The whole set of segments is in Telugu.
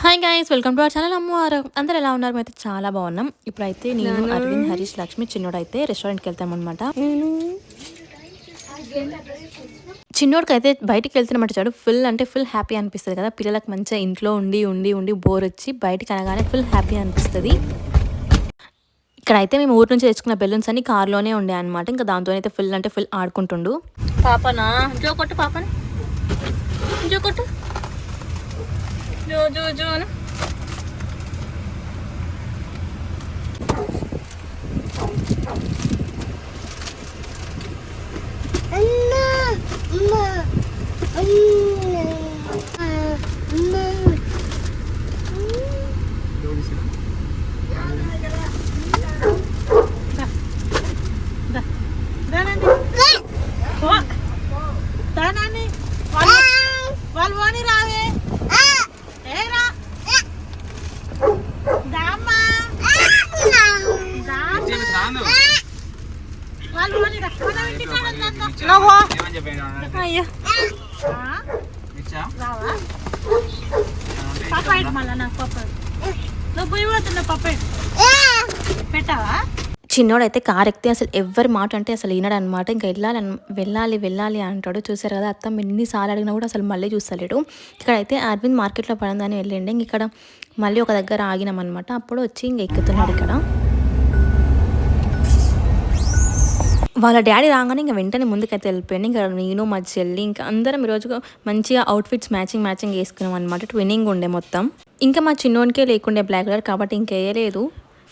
Hi guys, welcome to our channel అమ్మవారు. అందరూ ఎలా ఉన్నారు? అయితే చాలా బాగున్నాం. ఇప్పుడైతే నేను అరవింద్, హరీష్, లక్ష్మి, చిన్నోడు అయితే రెస్టారెంట్కి వెళ్తామన్నమాట. చిన్నోడికి అయితే బయటికి వెళ్తున్నమాట చాడు ఫుల్ అంటే ఫుల్ హ్యాపీ అనిపిస్తుంది కదా. పిల్లలకు మంచిగా ఇంట్లో ఉండి ఉండి ఉండి బోర్ వచ్చి బయటికి అనగానే ఫుల్ హ్యాపీ అనిపిస్తుంది. ఇక్కడైతే మేము ఊరి నుంచి తెచ్చుకున్న బెలూన్స్ అన్ని కార్లోనే ఉండే అనమాట. ఇంకా దాంతో అయితే ఫుల్ అంటే ఫుల్ ఆడుకుంటుండు. పాపనా జో కొట్టు, పాపని జో కొట్టు, జో జో జో అని. వాళ్ళు పోని రావే పప్పు మళ్ళా నాకు పప్పు నువ్వు పోయి పోతున్నా పప్పు పెట్టావా. చిన్నోడైతే కార్ ఎక్కితే అసలు ఎవరి మాట అంటే అసలు వినడు అనమాట. ఇంకా వెళ్ళాలి వెళ్ళాలి అంటాడు. చూసారు కదా, అత్తమ్మ ఎన్నిసార్లు అడిగినా కూడా అసలు మళ్ళీ చూస్తలేడు. ఇక్కడైతే అరవింద్ మార్కెట్లో పడిందని వెళ్ళండి. ఇంక ఇక్కడ మళ్ళీ ఒక దగ్గర ఆగినాం అనమాట. అప్పుడు వచ్చి ఇంక ఎక్కుతున్నాడు. ఇక్కడ వాళ్ళ డాడీ రాగానే ఇంకా వెంటనే ముందుకైతే వెళ్ళిపోయింది. ఇంకా నేను మా చెల్లి ఇంకా అందరం ఈరోజు మంచిగా అవుట్ఫిట్స్ మ్యాచింగ్ వేసుకున్నాం అనమాట. ట్విన్నింగ్ ఉండే మొత్తం. ఇంకా మా చిన్నోనికే లేకుండే బ్లాక్ కలర్ కాబట్టి ఇంకేయలేదు.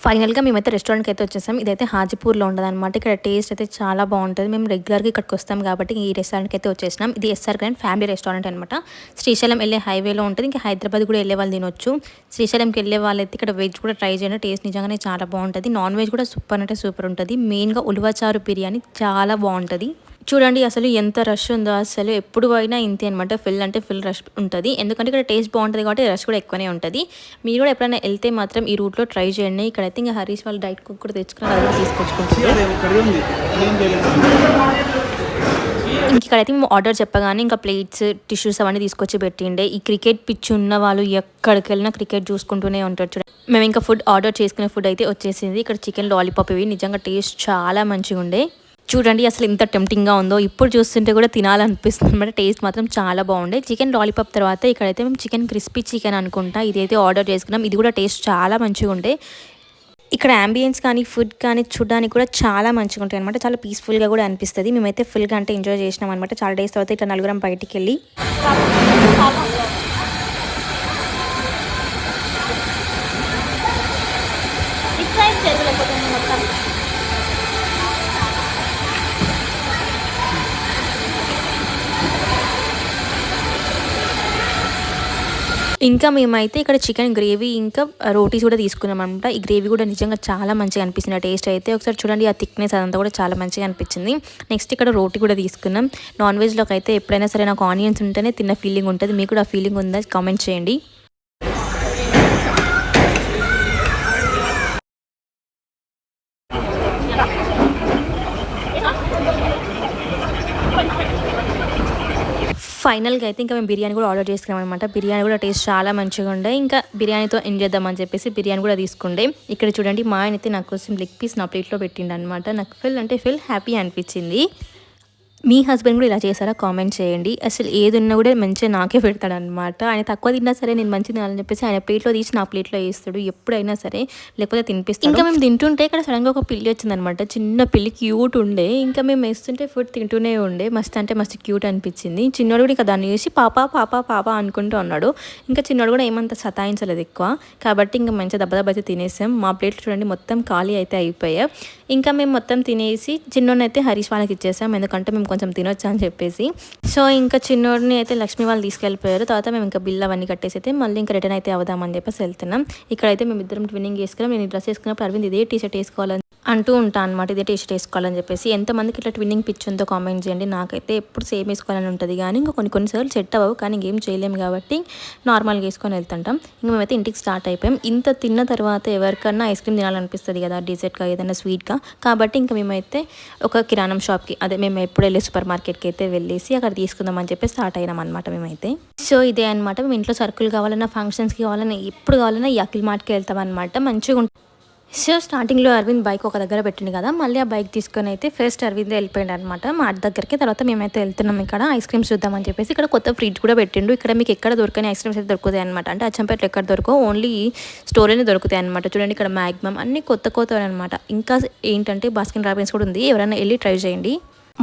ఫైనల్గా మేమైతే రెస్టారెంట్కి అయితే వచ్చేసాం. ఇదైతే హాజీపూర్లో ఉంటుంది అనమాట. ఇక్కడ టేస్ట్ అయితే చాలా బాగుంటుంది. మేము రెగ్యులర్గా ఇక్కడికి వస్తాం కాబట్టి ఈ రెస్టారెంట్కి అయితే వచ్చేసినాం. ఇది ఎస్ఆర్ గ్రాండ్ ఫ్యామిలీ రెస్టారెంట్ అనమాట. శ్రీశైలం వెళ్ళే హైవేలో ఉంటుంది. ఇంకా హైదరాబాద్ కూడా వెళ్ళే వాళ్ళు తినొచ్చు. శ్రీశైలంకి వెళ్ళే వాళ్ళైతే ఇక్కడ వెజ్ కూడా ట్రై చేయండి. టేస్ట్ నిజంగానే చాలా బాగుంటుంది. నాన్ వెజ్ కూడా సూపర్ అంటే సూపర్ ఉంటుంది. మెయిన్గా ఉలువచారు బిర్యానీ చాలా బాగుంటుంది. చూడండి అసలు ఎంత రష్ ఉందో. అసలు ఎప్పుడు పోయినా ఇంతే అనమాట. ఫుల్ అంటే ఫుల్ రష్ ఉంటుంది. ఎందుకంటే ఇక్కడ టేస్ట్ బాగుంటుంది కాబట్టి రష్ కూడా ఎక్కువనే ఉంటుంది. మీరు కూడా ఎప్పుడైనా వెళ్తే మాత్రం ఈ రూట్లో ట్రై చేయండి. ఇక్కడైతే ఇంకా హరీష్ వాళ్ళు డైట్ కుక్ కూడా తెచ్చుకున్నారు, అది తీసుకొచ్చుకుంటున్నారు. ఇక్కడైతే మేము ఆర్డర్ చెప్పగానే ఇంకా ప్లేట్స్, టిష్యూస్ అవన్నీ తీసుకొచ్చి పెట్టిండే. ఈ క్రికెట్ పిచ్ ఉన్న వాళ్ళు ఎక్కడికి వెళ్ళినా క్రికెట్ చూసుకుంటూనే ఉంటారు. చూడండి మేము ఇంకా ఫుడ్ ఆర్డర్ చేసుకునే ఫుడ్ అయితే వచ్చేసింది. ఇక్కడ చికెన్ లాలీపాప్ ఇవి నిజంగా టేస్ట్ చాలా మంచిగా ఉండే. చూడండి అసలు ఎంత టెంప్టింగ్గా ఉందో. ఇప్పుడు చూస్తుంటే కూడా తినాలనిపిస్తుంది అనమాట. టేస్ట్ మాత్రం చాలా బాగుండే. చికెన్ లాలీపాప్ తర్వాత ఇక్కడైతే మేము చికెన్ క్రిస్పీ చికెన్ అనుకుంటా ఇదైతే ఆర్డర్ చేసుకున్నాం. ఇది కూడా టేస్ట్ చాలా మంచిగా ఉండే. ఇక్కడ అంబియన్స్ కానీ ఫుడ్ కానీ చూడడానికి కూడా చాలా మంచిగా ఉంటాయి అనమాట. చాలా పీస్ఫుల్గా కూడా అనిపిస్తుంది. మేమైతే ఫుల్గా అంటే ఎంజాయ్ చేసినాం అనమాట. చాలా డేస్ తర్వాత ఇట్లా నలుగురం బయటికి వెళ్ళి ఇంకా మేమైతే ఇక్కడ చికెన్ గ్రేవీ ఇంకా రోటీస్ కూడా తీసుకున్నాం అనమాట. ఈ గ్రేవీ కూడా నిజంగా చాలా మంచిగా అనిపించింది. టేస్ట్ అయితే ఒకసారి చూడండి, ఆ థిక్నెస్ అదంతా కూడా చాలా మంచిగా అనిపించింది. నెక్స్ట్ ఇక్కడ రోటీ కూడా తీసుకున్నాం. నాన్ వెజ్లోకి అయితే ఎప్పుడైనా సరే నాకు ఆనియన్స్ ఉంటేనే తిన్న ఫీలింగ్ ఉంటుంది. మీకు కూడా ఆ ఫీలింగ్ ఉందా కామెంట్ చేయండి. ఫైనల్గా అయితే ఇంకా మేము బిర్యానీ కూడా ఆర్డర్ చేసుకున్నాం అనమాట. బిర్యానీ కూడా టేస్ట్ చాలా మంచిగా ఉండే. ఇంకా బిర్యానీతో ఎంజాయ్ చేద్దామని చెప్పేసి బిర్యానీ కూడా తీసుకుండే. ఇక్కడ చూడండి మా ఆయన అయితే నాకు కోసం లెగ్ పీస్ నా ప్లేట్లో పెట్టిండు అనమాట. నాకు ఫుల్ అంటే ఫుల్ హ్యాపీ అనిపించింది. మీ హస్బెండ్ కూడా ఇలా చేశారా కామెంట్ చేయండి. అసలు ఏది ఉన్నా కూడా మంచిగా నాకే పెడతాడు అనమాట. ఆయన తక్కువ తిన్నా సరే నేను మంచిగా తినాలని చెప్పేసి ఆయన ప్లేట్లో తీసి నా ప్లేట్లో వేస్తాడు ఎప్పుడైనా సరే, లేకపోతే తినిపిస్తాడు. ఇంకా మేము తింటుంటే ఇక్కడ సడన్గా ఒక పిల్లి వచ్చిందనమాట. చిన్న పిల్లి క్యూట్ ఉండే. ఇంకా మేము వేస్తుంటే ఫుడ్ తింటూనే ఉండే. మస్తు అంటే మస్తు క్యూట్ అనిపించింది. చిన్నోడు కూడా ఇంకా దాన్ని చూసి పాప పాప పాప అనుకుంటూ ఉన్నాడు. ఇంకా చిన్నోడు కూడా ఏమంత సతాయించలేదు ఎక్కువ కాబట్టి ఇంకా మంచిగా దెబ్బ అయితే తినేసాం. మా ప్లేట్లు చూడండి మొత్తం ఖాళీ అయితే అయిపోయాయి. ఇంకా మేము మొత్తం తినేసి చిన్నోడిని అయితే హరీష్ వాళ్ళకి ఇచ్చేసాం. ఎందుకంటే మేము కొంచెం తినొచ్చు అని చెప్పేసి. సో ఇంకా చిన్నోడిని అయితే లక్ష్మి వాళ్ళు తీసుకెళ్ళిపోయారు. తర్వాత మేము ఇంకా బిల్ అవన్నీ కట్టేసి అయితే మళ్ళీ ఇంకా రిటర్న్ అయితే అవుదామని చెప్పేసి వెళ్తున్నాం. ఇక్కడైతే మేము ఇద్దరం ట్విన్నింగ్ వేసుకున్నాం. నేను డ్రెస్ వేసుకున్నప్పుడు అరవింద్ ఇదే టీ షర్ట్ వేసుకోవాలని అంటూ ఉంటాను అనమాట, ఇదే టీ షర్ట్ వేసుకోవాలని చెప్పేసి. ఎంతమందికి ఇట్లా ట్విన్నింగ్ పిచ్ ఉందో కామెంట్ చేయండి. నాకైతే ఎప్పుడు సేమ్ వేసుకోవాలని ఉంటుంది, కానీ ఇంకా కొన్నిసార్లు సెట్ అవ్వవు, కానీ ఇంకేం చేయలేము కాబట్టి నార్మల్గా వేసుకొని వెళ్తుంటాం. ఇంకా మేమైతే ఇంటికి స్టార్ట్ అయిపోయాం. ఇంత తిన్న తర్వాత ఎవరికన్నా ఐస్ క్రీమ్ తినాలనిపిస్తుంది కదా, డెజర్ట్గా ఏదైనా స్వీట్గా. కాబట్టి ఇంకా మేమైతే ఒక కిరాణం షాప్కి, అదే మేము ఎప్పుడు వెళ్ళే సూపర్ మార్కెట్కి అయితే వెళ్ళేసి అక్కడ తీసుకుందామని చెప్పి స్టార్ట్ అయినాం అనమాట మేమైతే. సో ఇదే అనమాట, మేము ఇంట్లో సరుకులు కావాలన్నా, ఫంక్షన్స్కి కావాలన్నా, ఎప్పుడు కావాలన్నా ఈ అఖిల్ మార్ట్కి వెళ్తాం అనమాట. మంచిగా ఉంటుంది. సో స్టార్టింగ్లో అరవింద్ బైక్ ఒక దగ్గర పెట్టింది కదా, మళ్ళీ ఆ బైక్ తీసుకొని అయితే ఫస్ట్ అరవింద్ వెళ్ళిపోయాడు అనమాట మార్ట్ దగ్గరికి. తర్వాత మేమైతే వెళ్తున్నాం ఇక్కడ ఐస్ క్రీమ్స్ చూద్దామని చెప్పేసి. ఇక్కడ కొత్త ఫ్రిడ్జ్ కూడా పెట్టిండు. ఇక్కడ మీకు ఎక్కడ దొరకని ఐస్ క్రీమ్స్ అయితే దొరుకుతాయి అనమాట. అంటే అచ్చంపేటలో ఎక్కడ దొరకవు, ఓన్లీ స్టోర్లోనే దొరుకుతాయి అనమాట. చూడండి ఇక్కడ మ్యాక్సిమం అన్ని కొత్త అనమాట. ఇంకా ఏంటంటే బాస్కిన్ రాబిన్స్ కూడా ఉంది, ఎవరైనా వెళ్ళి ట్రై చేయండి.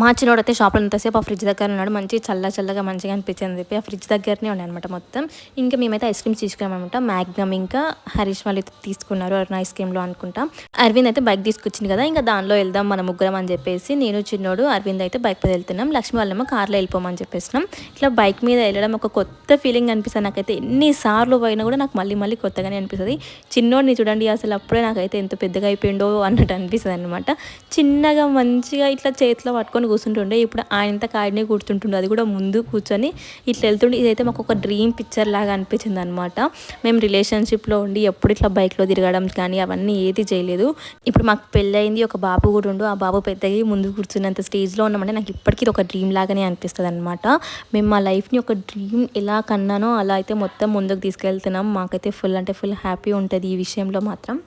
మా చిన్నోడు అయితే షాప్లో ఎంతసేపు ఆ ఫ్రిడ్జ్ దగ్గర ఉన్నాడు. మంచి చల్లగా మంచిగా అనిపించింది చెప్పి ఆ ఫ్రిడ్జ్ దగ్గరనే ఉన్నాయి అనమాట మొత్తం. ఇంకా మేమైతే ఐస్ క్రీమ్స్ తీసుకున్నామన్నమాట. మ్యాగ్నమ్ ఇంకా హరీష్ వాళ్ళు అయితే తీసుకున్నారు అరుణ్ ఐస్ క్రీమ్లో అనుకుంటా. అరవింద్ అయితే బైక్ తీసుకొచ్చింది కదా, ఇంకా దానిలో వెళ్దాం మన ముగ్గురం అని చెప్పేసి నేను చిన్నోడు అరవింద్ అయితే బైక్ మీద వెళ్తున్నాం. లక్ష్మి వాళ్ళేమో కార్లో వెళ్ళిపోమని చెప్పేసినాం. ఇట్లా బైక్ మీద వెళ్ళడం ఒక కొత్త ఫీలింగ్ అనిపిస్తుంది నాకైతే. ఎన్నిసార్లు పోయినా కూడా నాకు మళ్ళీ కొత్తగానే అనిపిస్తుంది. చిన్నోడిని చూడండి అసలు, అప్పుడే నాకైతే ఎంత పెద్దగా అయిపోయిండో అన్నట్టు అనిపిస్తుంది అనమాట. చిన్నగా మంచిగా ఇట్లా చేతిలో పట్టుకొని కూర్చుంటుండే, ఇప్పుడు ఆయనంత కాడినే కూర్చుంటుండే, అది కూడా ముందు కూర్చొని ఇట్లా వెళ్తుండే. ఇదైతే మాకు ఒక డ్రీమ్ పిక్చర్ లాగా అనిపించింది అనమాట. మేము రిలేషన్షిప్లో ఉండి ఎప్పుడు ఇట్లా బైక్లో తిరగడం కానీ అవన్నీ ఏది చేయలేదు. ఇప్పుడు మాకు పెళ్ళయింది, ఒక బాబు కూడా ఉండు, ఆ బాబు పెద్దగా ముందు కూర్చున్నంత స్టేజ్లో ఉన్నామంటే నాకు ఇప్పటికీ ఇది ఒక డ్రీమ్ లాగానే అనిపిస్తుంది అనమాట. మేము మా లైఫ్ని ఒక డ్రీమ్ ఎలా కన్నానో అలా అయితే మొత్తం ముందుకు తీసుకెళ్తున్నాం. మాకైతే ఫుల్ హ్యాపీ ఉంటుంది ఈ విషయంలో మాత్రం.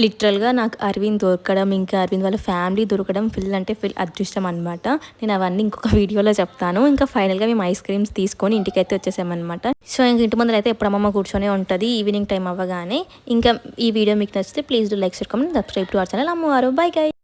లిటరల్గా నాకు అరవింద్ దొరకడం, ఇంకా అరవింద్ వాళ్ళ ఫ్యామిలీ దొరకడం ఫుల్ అదృష్టం అనమాట. నేను అవన్నీ ఇంకొక వీడియోలో చెప్తాను. ఇంకా ఫైనల్గా మేము ఐస్ క్రీమ్స్ తీసుకొని ఇంటికైతే వచ్చేసామన్నమాట. సో ఇంక ఇంటి ముందర అయితే ఎప్పుడు అమ్మమ్మ కూర్చొనే ఉంటుంది ఈవినింగ్ టైం అవ్వగానే. ఇంకా ఈ వీడియో మీకు నచ్చితే please do like, share, comment, subscribe to our channel అమ్మవారు. Bye guys.